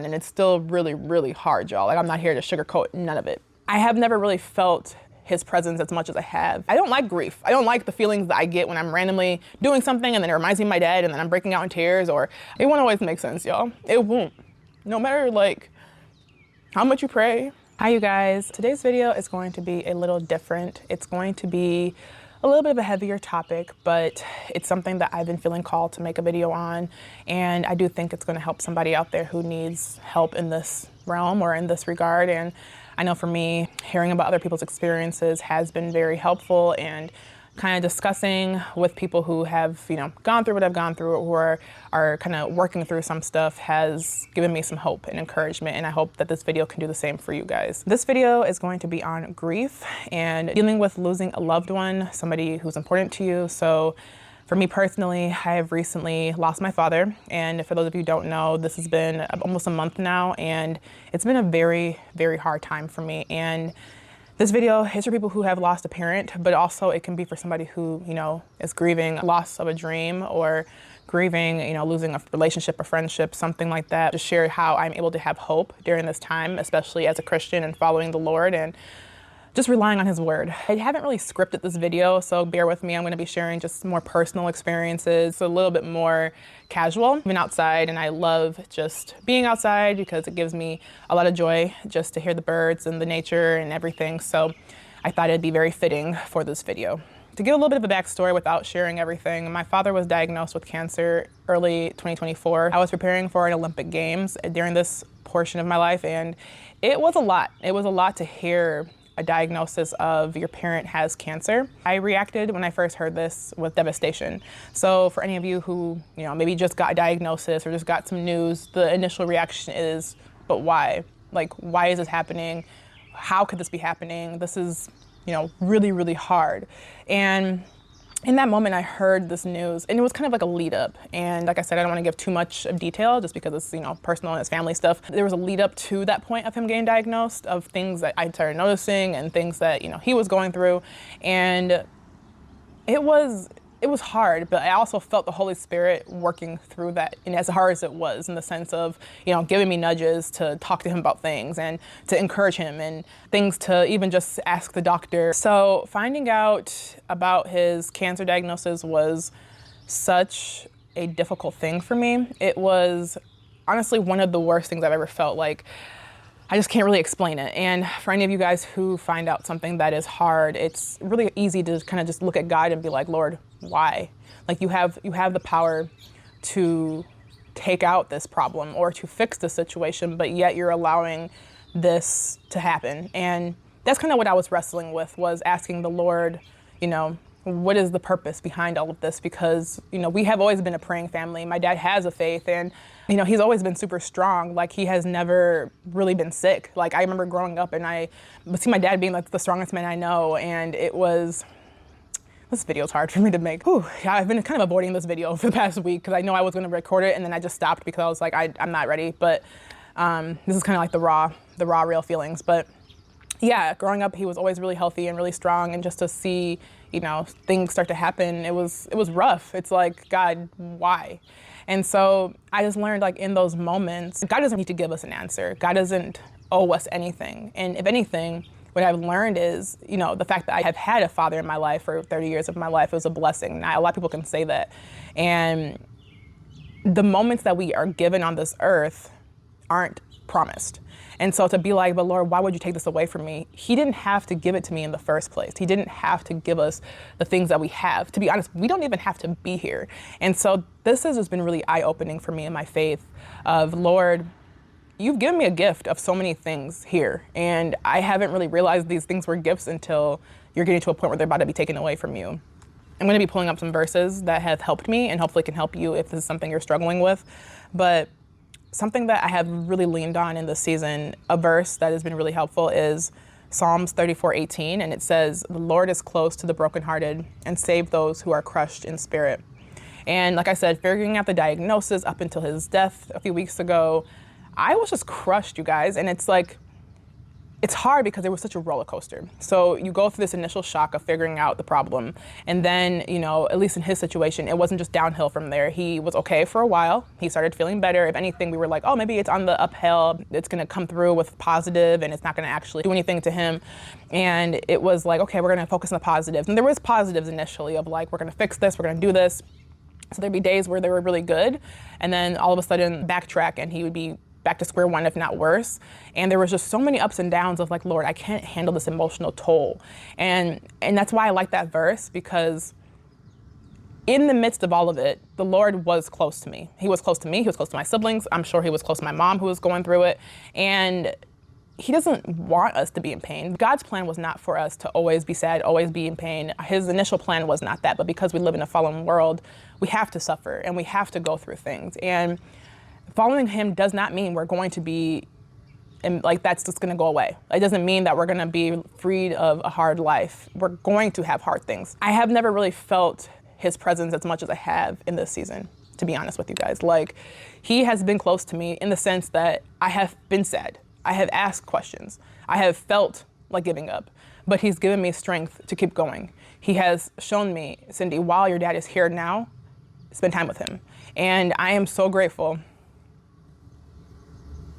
And it's still really, really hard, y'all. Like, I'm not here to sugarcoat none of it. I have never really felt his presence as much as I have. I don't like grief. I don't like the feelings that I get when I'm randomly doing something and then it reminds me of my dad and then I'm breaking out in tears, or it won't always make sense, y'all. It won't. No matter like how much you pray. Hi, you guys. Today's video is going to be a little different. It's going to be a little bit of a heavier topic, but it's something that I've been feeling called to make a video on. And I do think it's gonna help somebody out there who needs help in this realm or in this regard. And I know for me, hearing about other people's experiences has been very helpful, and kind of discussing with people who have, gone through what I've gone through or are kind of working through some stuff has given me some hope and encouragement, and I hope that this video can do the same for you guys. This video is going to be on grief and dealing with losing a loved one, somebody who's important to you. So for me personally, I have recently lost my father, and for those of you who don't know, this has been almost a month now, and it's been a very, very hard time for me. And this video is for people who have lost a parent, but also it can be for somebody who, is grieving loss of a dream or grieving, losing a relationship, a friendship, something like that. Just share how I'm able to have hope during this time, especially as a Christian and following the Lord and just relying on his word. I haven't really scripted this video, so bear with me. I'm gonna be sharing just more personal experiences, a little bit more casual. I've been outside and I love just being outside because it gives me a lot of joy just to hear the birds and the nature and everything. So I thought it'd be very fitting for this video. To give a little bit of a backstory without sharing everything, my father was diagnosed with cancer early 2024. I was preparing for an Olympic Games during this portion of my life, and it was a lot. It was a lot to hear a diagnosis of your parent has cancer. I reacted when I first heard this with devastation. So for any of you who, maybe just got a diagnosis or just got some news, the initial reaction is, but why? Like, why is this happening? How could this be happening? This is, really, really hard. And in that moment, I heard this news, and it was kind of like a lead up. And like I said, I don't want to give too much of detail just because it's, personal and it's family stuff. There was a lead up to that point of him getting diagnosed, of things that I started noticing and things that, he was going through. And it was hard, but I also felt the Holy Spirit working through that. And as hard as it was, in the sense of, giving me nudges to talk to him about things and to encourage him and things to even just ask the doctor. So finding out about his cancer diagnosis was such a difficult thing for me. It was honestly one of the worst things I've ever felt. Like, I just can't really explain it. And for any of you guys who find out something that is hard, it's really easy to kind of just look at God and be like, Lord, why? Like, you have the power to take out this problem or to fix the situation, but yet you're allowing this to happen. And that's kind of what I was wrestling with, was asking the Lord, what is the purpose behind all of this? Because, we have always been a praying family. My dad has a faith, and, he's always been super strong. Like, he has never really been sick. Like, I remember growing up and I would see my dad being like the strongest man I know. And this video's hard for me to make. Whew, yeah, I've been kind of avoiding this video for the past week because I know I was gonna record it, and then I just stopped because I was like, I'm not ready. But this is kind of like the raw, real feelings. But yeah, growing up, he was always really healthy and really strong, and just to see, things start to happen, it was rough. It's like, God, why? And so I just learned, like, in those moments, God doesn't need to give us an answer. God doesn't owe us anything. And if anything, what I've learned is, the fact that I have had a father in my life for 30 years of my life was a blessing. Now, a lot of people can say that. And the moments that we are given on this earth aren't promised. And so to be like, but Lord, why would you take this away from me? He didn't have to give it to me in the first place. He didn't have to give us the things that we have. To be honest, we don't even have to be here. And so this has just been really eye-opening for me in my faith of, Lord, you've given me a gift of so many things here. And I haven't really realized these things were gifts until you're getting to a point where they're about to be taken away from you. I'm going to be pulling up some verses that have helped me and hopefully can help you if this is something you're struggling with. But something that I have really leaned on in this season, a verse that has been really helpful, is Psalms 34:18, and it says, "The Lord is close to the brokenhearted and save those who are crushed in spirit." And like I said, figuring out the diagnosis up until his death a few weeks ago, I was just crushed, you guys. And it's like, it's hard because it was such a roller coaster. So you go through this initial shock of figuring out the problem. And then, at least in his situation, it wasn't just downhill from there. He was okay for a while. He started feeling better. If anything, we were like, oh, maybe it's on the uphill. It's going to come through with positive and it's not going to actually do anything to him. And it was like, okay, we're going to focus on the positives. And there was positives initially of like, we're going to fix this, we're going to do this. So there'd be days where they were really good. And then all of a sudden backtrack and he would be back to square one, if not worse. And there was just so many ups and downs of like, Lord, I can't handle this emotional toll. And that's why I like that verse, because in the midst of all of it, the Lord was close to me. He was close to me. He was close to my siblings. I'm sure he was close to my mom who was going through it. And he doesn't want us to be in pain. God's plan was not for us to always be sad, always be in pain. His initial plan was not that. But because we live in a fallen world, we have to suffer and we have to go through things. And following him does not mean we're going to be, and like that's just going to go away. It doesn't mean that we're going to be freed of a hard life. We're going to have hard things. I have never really felt his presence as much as I have in this season, to be honest with you guys. Like, he has been close to me in the sense that I have been sad. I have asked questions. I have felt like giving up, but he's given me strength to keep going. He has shown me, Cindy, while your dad is here now, spend time with him. And I am so grateful.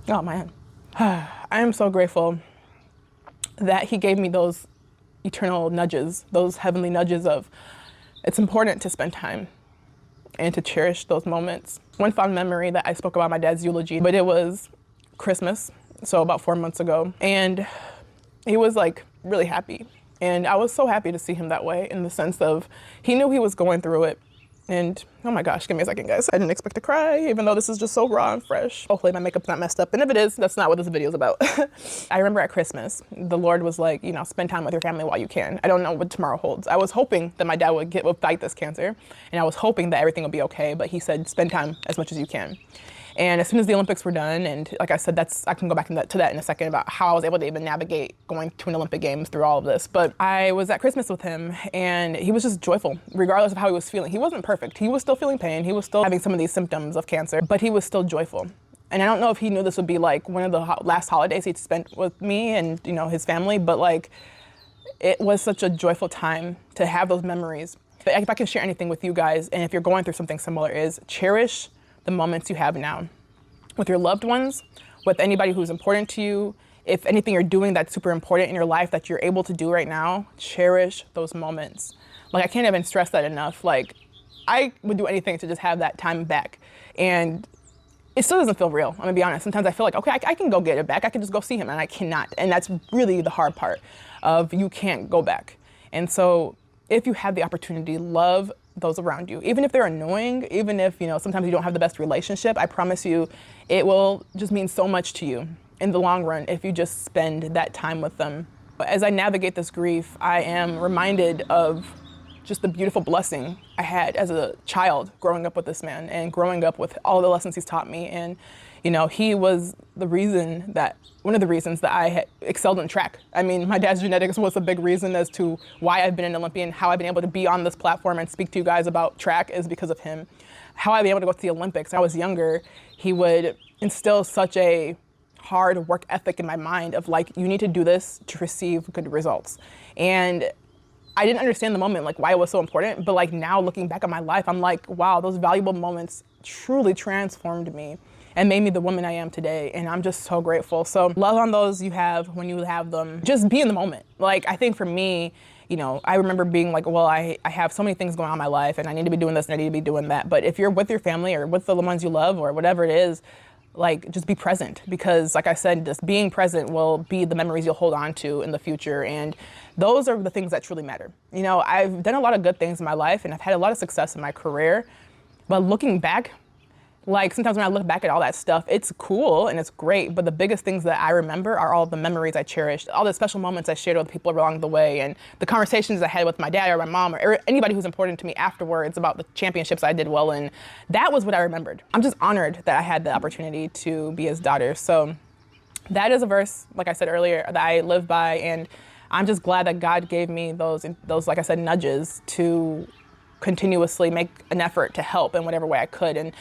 Oh man, I am so grateful that he gave me those eternal nudges, those heavenly nudges of it's important to spend time and to cherish those moments. One fond memory that I spoke about my dad's eulogy, but it was Christmas, so about 4 months ago, and he was like really happy. And I was so happy to see him that way in the sense of he knew he was going through it. And oh my gosh, give me a second, guys. I didn't expect to cry, even though this is just so raw and fresh. Hopefully my makeup's not messed up. And if it is, that's not what this video is about. I remember at Christmas, the Lord was like, spend time with your family while you can. I don't know what tomorrow holds. I was hoping that my dad would fight this cancer. And I was hoping that everything would be okay. But he said, spend time as much as you can. And as soon as the Olympics were done, and like I said, I can go back to that in a second about how I was able to even navigate going to an Olympic Games through all of this. But I was at Christmas with him and he was just joyful, regardless of how he was feeling. He wasn't perfect. He was still feeling pain. He was still having some of these symptoms of cancer, but he was still joyful. And I don't know if he knew this would be like one of the last holidays he'd spent with me and his family, but like it was such a joyful time to have those memories. But if I can share anything with you guys, and if you're going through something similar, is cherish the moments you have now with your loved ones, with anybody who's important to you. If anything you're doing that's super important in your life that you're able to do right now, cherish those moments. Like, I can't even stress that enough. Like, I would do anything to just have that time back. And it still doesn't feel real, I'm gonna be honest. Sometimes I feel like, okay, I can go get it back. I can just go see him, and I cannot. And that's really the hard part of you can't go back. And so if you have the opportunity, love those around you. Even if they're annoying, even if, sometimes you don't have the best relationship, I promise you, it will just mean so much to you in the long run if you just spend that time with them. As I navigate this grief, I am reminded of just the beautiful blessing I had as a child growing up with this man and growing up with all the lessons he's taught me. And, he was one of the reasons that I had excelled in track. I mean, my dad's genetics was a big reason as to why I've been an Olympian, how I've been able to be on this platform and speak to you guys about track is because of him. How I've been able to go to the Olympics. I was younger, he would instill such a hard work ethic in my mind of like, you need to do this to receive good results. And I didn't understand the moment, like why it was so important, but like now looking back on my life, I'm like, wow, those valuable moments truly transformed me and made me the woman I am today. And I'm just so grateful. So love on those you have when you have them. Just be in the moment. Like, I think for me, I remember being like, well, I have so many things going on in my life and I need to be doing this and I need to be doing that. But if you're with your family or with the ones you love or whatever it is, like, just be present, because like I said, just being present will be the memories you'll hold on to in the future. And those are the things that truly matter. I've done a lot of good things in my life and I've had a lot of success in my career, but looking back, like sometimes when I look back at all that stuff, it's cool and it's great, but the biggest things that I remember are all the memories I cherished, all the special moments I shared with people along the way, and the conversations I had with my dad or my mom or anybody who's important to me afterwards about the championships I did well in. That was what I remembered. I'm just honored that I had the opportunity to be his daughter. So that is a verse, like I said earlier, that I live by, and I'm just glad that God gave me those, like I said, nudges to continuously make an effort to help in whatever way I could. And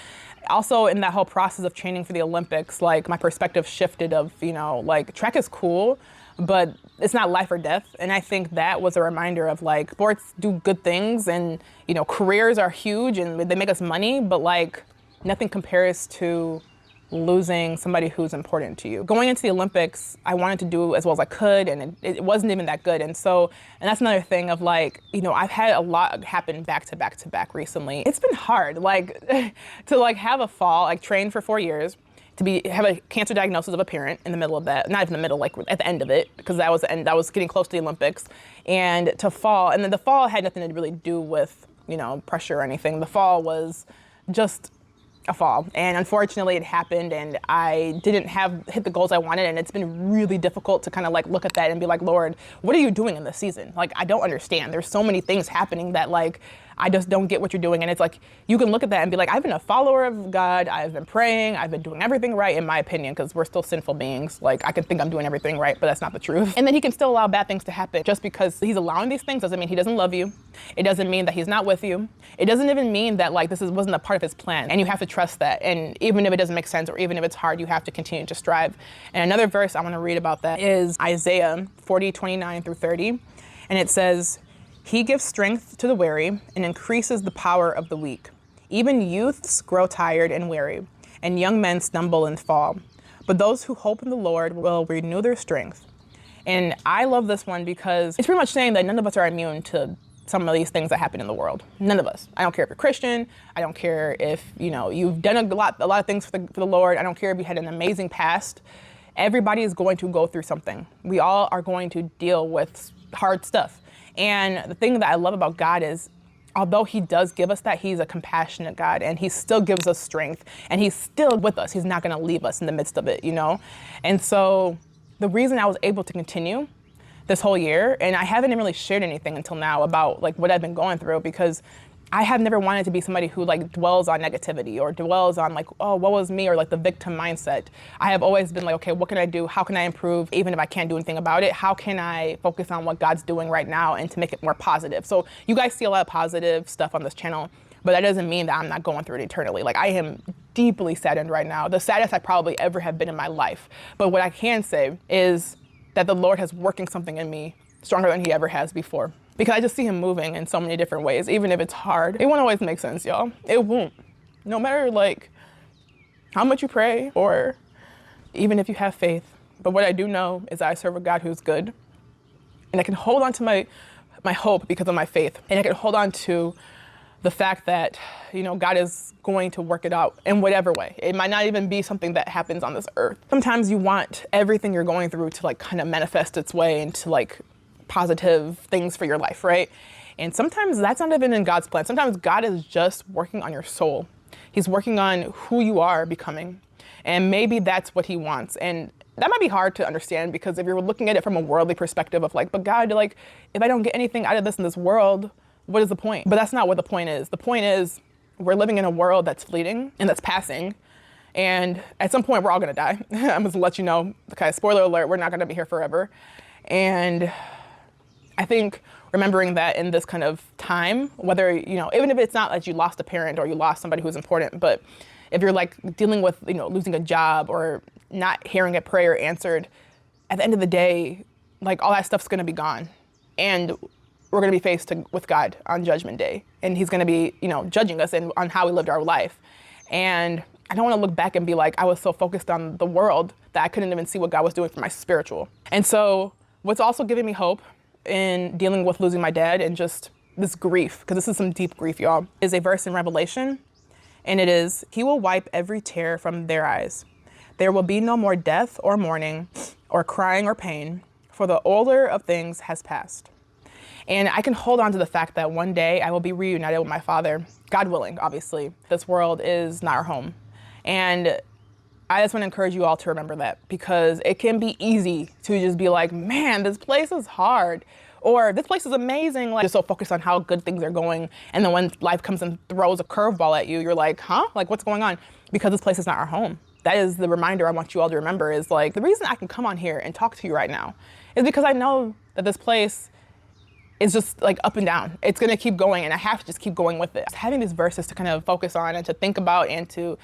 also in that whole process of training for the Olympics, like my perspective shifted of, like track is cool, but it's not life or death. And I think that was a reminder of like, sports do good things and, you know, careers are huge and they make us money, but like nothing compares to losing somebody who's important to you. Going into the Olympics, I wanted to do as well as I could, and it wasn't even that good. And that's another thing of like, you know, I've had a lot happen back to back to back recently. It's been hard, like to like have a fall, like train for 4 years, have a cancer diagnosis of a parent in the middle of that, not even the middle, like at the end of it, because that was the end. I was getting close to the Olympics, and to fall, and then the fall had nothing to really do with, you know, pressure or anything. The fall was just a fall, and unfortunately it happened, and I didn't hit the goals I wanted, and it's been really difficult to kind of like look at that and be like, Lord, what are you doing in this season? Like, I don't understand. There's so many things happening that like I just don't get what you're doing. And it's like, you can look at that and be like, I've been a follower of God. I've been praying. I've been doing everything right, in my opinion, because we're still sinful beings. Like, I can think I'm doing everything right, but that's not the truth. And then he can still allow bad things to happen. Just because he's allowing these things doesn't mean he doesn't love you. It doesn't mean that he's not with you. It doesn't even mean that like wasn't a part of his plan. And you have to trust that. And even if it doesn't make sense, or even if it's hard, you have to continue to strive. And another verse I want to read about that is Isaiah 40:29-30. And it says, "He gives strength to the weary and increases the power of the weak. Even youths grow tired and weary, and young men stumble and fall. But those who hope in the Lord will renew their strength." And I love this one because it's pretty much saying that none of us are immune to some of these things that happen in the world. None of us. I don't care if you're Christian. I don't care if, you know, you've done a lot of things for the Lord. I don't care if you had an amazing past. Everybody is going to go through something. We all are going to deal with hard stuff. And the thing that I love about God is, although he does give us that, he's a compassionate God, and he still gives us strength, and he's still with us. He's not going to leave us in the midst of it, you know? And so the reason I was able to continue this whole year, and I haven't really shared anything until now about like what I've been going through, because I have never wanted to be somebody who like dwells on negativity or dwells on like, oh, what was me, or like the victim mindset. I have always been like, okay, what can I do? How can I improve? Even if I can't do anything about it, how can I focus on what God's doing right now and to make it more positive? So you guys see a lot of positive stuff on this channel, but that doesn't mean that I'm not going through it eternally. Like, I am deeply saddened right now, the saddest I probably ever have been in my life. But what I can say is that the Lord has working something in me stronger than he ever has before. Because I just see him moving in so many different ways, even if it's hard. It won't always make sense, y'all. It won't. No matter like how much you pray, or even if you have faith. But what I do know is I serve a God who's good. And I can hold on to my hope because of my faith. And I can hold on to the fact that, you know, God is going to work it out in whatever way. It might not even be something that happens on this earth. Sometimes you want everything you're going through to like kind of manifest its way into like positive things for your life, right? And sometimes that's not even in God's plan. Sometimes God is just working on your soul. He's working on who you are becoming. And maybe that's what he wants. And that might be hard to understand, because if you're looking at it from a worldly perspective of like, but God, like, if I don't get anything out of this in this world, what is the point? But that's not what the point is. The point is, we're living in a world that's fleeting and that's passing. And at some point, we're all gonna die. I'm just gonna let you know, okay, spoiler alert, we're not gonna be here forever. And I think remembering that in this kind of time, whether, you know, even if it's not that you lost a parent or you lost somebody who's important, but if you're like dealing with, you know, losing a job or not hearing a prayer answered, at the end of the day, like all that stuff's gonna be gone. And we're gonna be faced with God on Judgment Day. And he's gonna be, you know, judging us on how we lived our life. And I don't wanna look back and be like, I was so focused on the world that I couldn't even see what God was doing for my spiritual. And so what's also giving me hope in dealing with losing my dad and just this grief, because this is some deep grief, y'all, is a verse in Revelation. And it is, "He will wipe every tear from their eyes. There will be no more death or mourning or crying or pain, for the older of things has passed." And I can hold on to the fact that one day I will be reunited with my father, God willing, obviously. This world is not our home. And I just want to encourage you all to remember that, because it can be easy to just be like, man, this place is hard, or this place is amazing. Like, just so focused on how good things are going. And then when life comes and throws a curveball at you, you're like, huh? Like, what's going on? Because this place is not our home. That is the reminder I want you all to remember, is like, the reason I can come on here and talk to you right now is because I know that this place is just like up and down. It's gonna keep going, and I have to just keep going with it. Having these verses to kind of focus on and to think about and to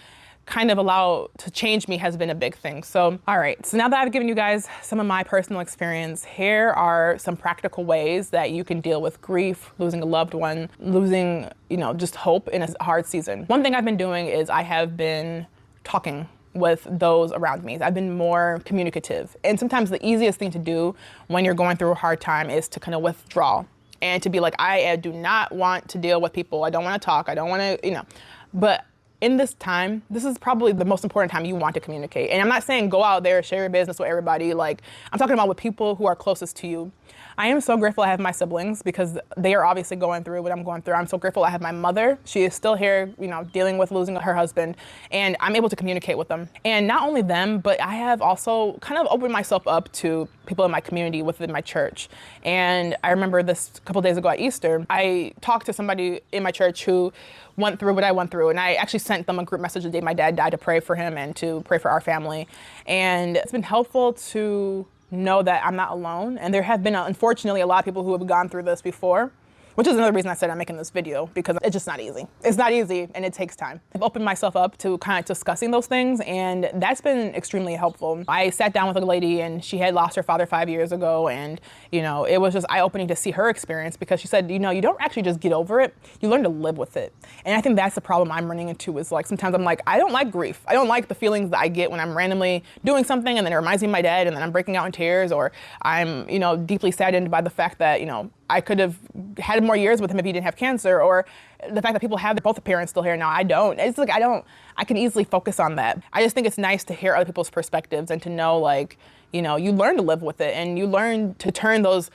kind of allow to change me has been a big thing. So, all right. So now that I've given you guys some of my personal experience, here are some practical ways that you can deal with grief, losing a loved one, losing, just hope in a hard season. One thing I've been doing is I have been talking with those around me. I've been more communicative. And sometimes the easiest thing to do when you're going through a hard time is to kind of withdraw and to be like, I do not want to deal with people. I don't want to talk. I don't want to, but in this time, this is probably the most important time you want to communicate. And I'm not saying go out there, share your business with everybody. Like, I'm talking about with people who are closest to you. I am so grateful I have my siblings because they are obviously going through what I'm going through. I'm so grateful I have my mother. She is still here, dealing with losing her husband, and I'm able to communicate with them. And not only them, but I have also kind of opened myself up to people in my community within my church. And I remember this a couple days ago at Easter, I talked to somebody in my church who went through what I went through. And I actually sent them a group message the day my dad died to pray for him and to pray for our family. And it's been helpful to know that I'm not alone. And there have been, unfortunately, a lot of people who have gone through this before, which is another reason I said I'm making this video, because it's just not easy. It's not easy, and it takes time. I've opened myself up to kind of discussing those things, and that's been extremely helpful. I sat down with a lady, and she had lost her father 5 years ago, and it was just eye-opening to see her experience, because she said, you don't actually just get over it, you learn to live with it. And I think that's the problem I'm running into is like, sometimes I'm like, I don't like grief. I don't like the feelings that I get when I'm randomly doing something, and then it reminds me of my dad, and then I'm breaking out in tears, or I'm, deeply saddened by the fact that, I could have had more years with him if he didn't have cancer, or the fact that people have both parents still here now. I don't. It's like, I can easily focus on that. I just think it's nice to hear other people's perspectives and to know, like, you learn to live with it, and you learn to turn those,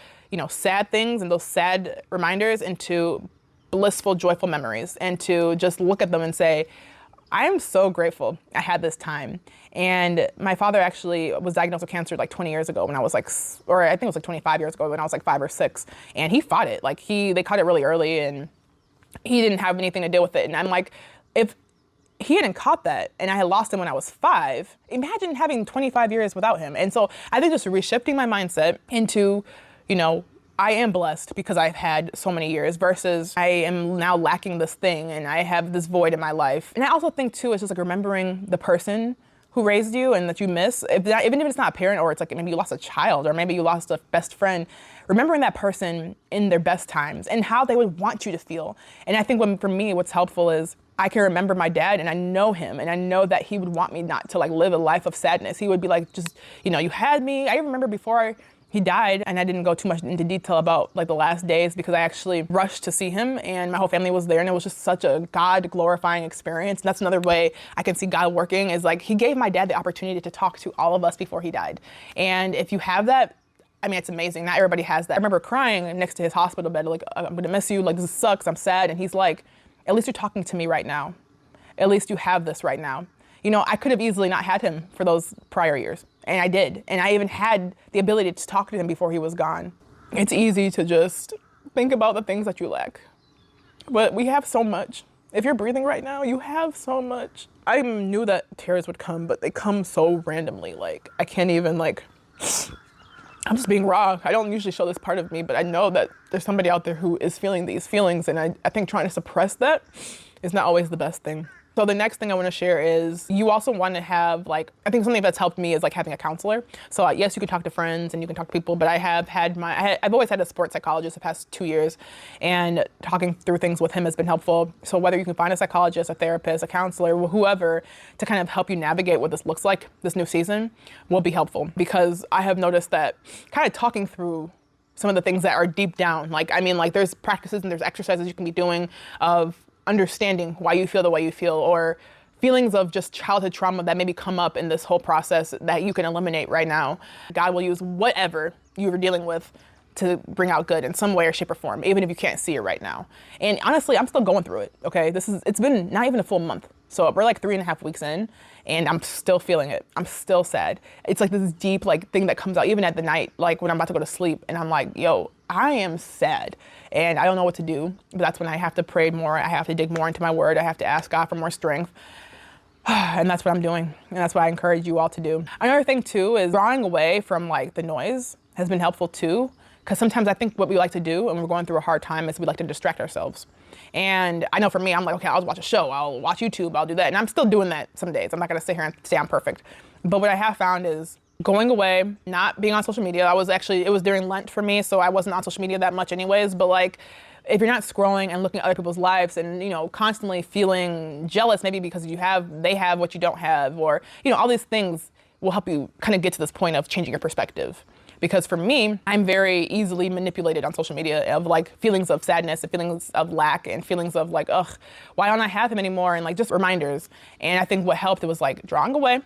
sad things and those sad reminders into blissful, joyful memories, and to just look at them and say, I am so grateful I had this time. And my father actually was diagnosed with cancer like 20 years ago when I was like, or I think it was like 25 years ago when I was like 5 or 6. And he fought it. Like they caught it really early, and he didn't have anything to deal with it. And I'm like, if he hadn't caught that and I had lost him when I was 5, imagine having 25 years without him. And so I think just reshifting my mindset into, I am blessed because I've had so many years versus I am now lacking this thing and I have this void in my life. And I also think too, it's just like remembering the person who raised you and that you miss, even if it's not a parent, or it's like maybe you lost a child, or maybe you lost a best friend, remembering that person in their best times and how they would want you to feel. And I think for me, what's helpful is I can remember my dad, and I know him, and I know that he would want me not to like live a life of sadness. He would be like, just, you had me. I remember before he died, and I didn't go too much into detail about like the last days because I actually rushed to see him, and my whole family was there, and it was just such a God glorifying experience. And that's another way I can see God working, is like he gave my dad the opportunity to talk to all of us before he died. And if you have that, I mean, it's amazing. Not everybody has that. I remember crying next to his hospital bed, like, I'm gonna miss you, like this sucks, I'm sad. And he's like, at least you're talking to me right now. At least you have this right now. I could have easily not had him for those prior years. And I did. And I even had the ability to talk to him before he was gone. It's easy to just think about the things that you lack. But we have so much. If you're breathing right now, you have so much. I knew that tears would come, but they come so randomly. Like, I can't even I'm just being raw. I don't usually show this part of me, but I know that there's somebody out there who is feeling these feelings. And I think trying to suppress that is not always the best thing. So the next thing I want to share is you also want to have I think something that's helped me is like having a counselor. So yes, you can talk to friends and you can talk to people, but I've always had a sports psychologist the past 2 years, and talking through things with him has been helpful. So whether you can find a psychologist, a therapist, a counselor, whoever to kind of help you navigate what this looks like this new season will be helpful, because I have noticed that kind of talking through some of the things that are deep down, there's practices and there's exercises you can be doing of understanding why you feel the way you feel, or feelings of just childhood trauma that maybe come up in this whole process that you can eliminate right now. God will use whatever you were dealing with to bring out good in some way or shape or form, even if you can't see it right now. And honestly, I'm still going through it, okay? It's been not even a full month. So we're like 3.5 weeks in, and I'm still feeling it. I'm still sad. It's like this deep thing that comes out even at the night, like when I'm about to go to sleep, and I'm like, yo, I am sad and I don't know what to do. But that's when I have to pray more. I have to dig more into my word. I have to ask God for more strength. And that's what I'm doing. And that's what I encourage you all to do. Another thing too is drawing away from the noise has been helpful too, Because sometimes I think what we like to do when we're going through a hard time is we like to distract ourselves. And I know for me, I'm like, okay, I'll watch a show, I'll watch YouTube, I'll do that. And I'm still doing that some days. I'm not gonna sit here and say I'm perfect. But what I have found is going away, not being on social media. It was during Lent for me, so I wasn't on social media that much anyways. But like, if you're not scrolling and looking at other people's lives and, constantly feeling jealous, maybe because they have what you don't have, or, all these things will help you kind of get to this point of changing your perspective. Because for me, I'm very easily manipulated on social media of like feelings of sadness and feelings of lack and feelings of like, ugh, why don't I have him anymore? And like just reminders. And I think what helped, it was like drawing away,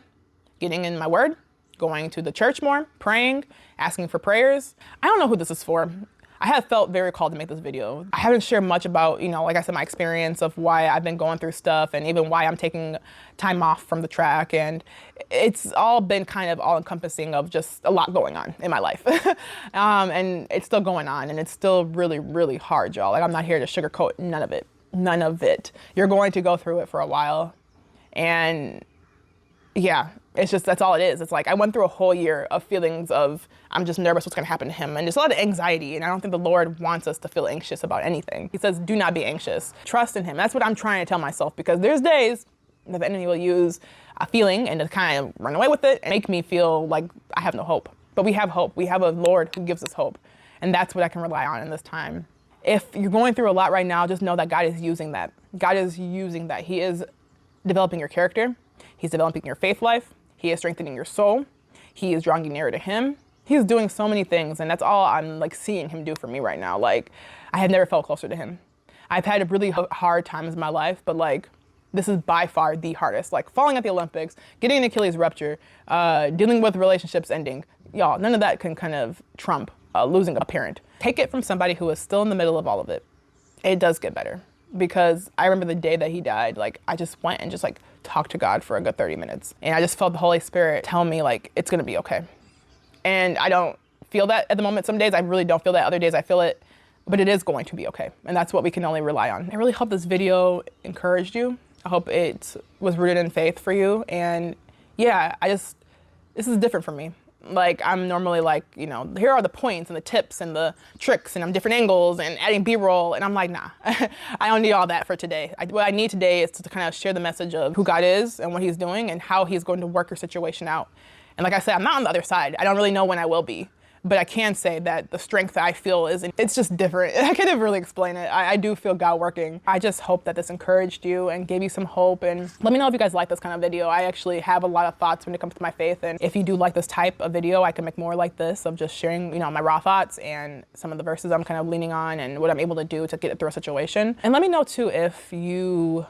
getting in my word, going to the church more, praying, asking for prayers. I don't know who this is for. I have felt very called to make this video. I haven't shared much about, like I said, my experience of why I've been going through stuff and even why I'm taking time off from the track. And it's all been kind of all encompassing of just a lot going on in my life. And it's still going on and it's still really, really hard, y'all. Like I'm not here to sugarcoat none of it. None of it. You're going to go through it for a while. And yeah, it's just, that's all it is. It's like I went through a whole year of feelings of I'm just nervous what's gonna happen to him. And there's a lot of anxiety, and I don't think the Lord wants us to feel anxious about anything. He says, do not be anxious. Trust in him. That's what I'm trying to tell myself, because there's days that the enemy will use a feeling and to kind of run away with it and make me feel like I have no hope. But we have hope. We have a Lord who gives us hope. And that's what I can rely on in this time. If you're going through a lot right now, just know that God is using that. God is using that. He is developing your character. He's developing your faith life. He is strengthening your soul. He is drawing you nearer to him. He's doing so many things, and that's all I'm like seeing him do for me right now. Like, I have never felt closer to him. I've had really hard times in my life, but like, this is by far the hardest. Like falling at the Olympics, getting an Achilles rupture, dealing with relationships ending. Y'all, none of that can kind of trump losing a parent. Take it from somebody who is still in the middle of all of it. It does get better. Because I remember the day that he died, like I just went and just like talked to God for a good 30 minutes. And I just felt the Holy Spirit tell me like, it's gonna be okay. And I don't feel that at the moment. Some days I really don't feel that, other days I feel it, but it is going to be okay. And that's what we can only rely on. I really hope this video encouraged you. I hope it was rooted in faith for you. And yeah, this is different for me. Like I'm normally like, here are the points and the tips and the tricks and I'm different angles and adding B-roll. And I'm like, nah, I don't need all that for today. What I need today is to kind of share the message of who God is and what he's doing and how he's going to work your situation out. And like I said, I'm not on the other side. I don't really know when I will be, but I can say that the strength that I feel it's just different. I can't even really explain it. I do feel God working. I just hope that this encouraged you and gave you some hope. And let me know if you guys like this kind of video. I actually have a lot of thoughts when it comes to my faith. And if you do like this type of video, I can make more like this of just sharing, my raw thoughts and some of the verses I'm kind of leaning on and what I'm able to do to get through a situation. And let me know too if you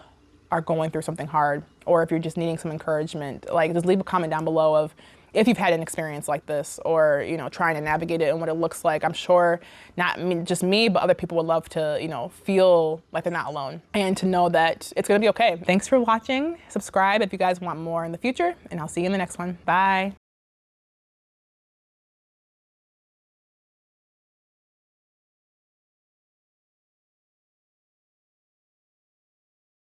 are going through something hard or if you're just needing some encouragement. Like just leave a comment down below of if you've had an experience like this or, trying to navigate it and what it looks like. I'm sure not just me, but other people would love to, feel like they're not alone and to know that it's gonna be okay. Thanks for watching. Subscribe if you guys want more in the future, and I'll see you in the next one. Bye.